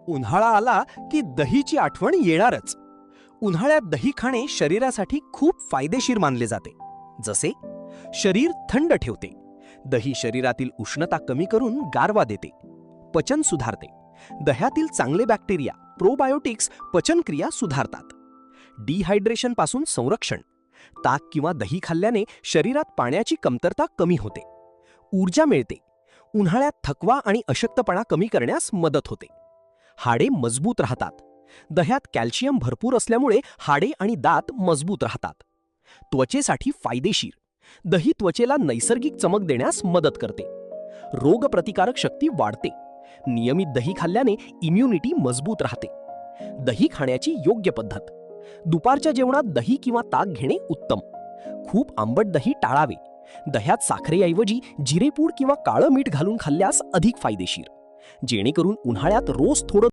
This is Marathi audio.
उन्हाळा आला की दहीची आठवण येणारच. उन्हाळ्यात दही खाणे शरीरासाठी खूप फायदेशीर मानले जाते. जसे शरीर थंड ठेवते, दही शरीरातील उष्णता कमी करून गारवा देते, पचन सुधारते, दह्यातील चांगले बॅक्टेरिया प्रोबायोटिक्स पचनक्रिया सुधारतात, डिहायड्रेशन पासून संरक्षण, ताक किंवा दही खाल्ल्याने शरीरात पाण्याची कमतरता कमी होते, ऊर्जा मिळते, उन्हाळ्यात थकवा आणि अशक्तपणा कमी करण्यास मदत होते, हाडे मजबूत राहतात. दह्यात कॅल्शियम भरपूर असल्यामुळे हाडे आणि दात मजबूत राहतात. त्वचेसाठी फायदेशीर, दही त्वचेला नैसर्गिक चमक देण्यास मदत करते. रोगप्रतिकारक शक्ती वाढते. नियमित दही खाल्ल्याने इम्युनिटी मजबूत राहते. दही खाण्याची योग्य पद्धत: दुपारच्या जेवणात दही किंवा ताक घेणे उत्तम. खूप आंबट दही टाळावे. दह्यात साखरेऐवजी जिरेपूड किंवा काळं मीठ घालून खाल्ल्यास अधिक फायदेशीर. जेणेकरून उन्हाळ्यात रोज थोडं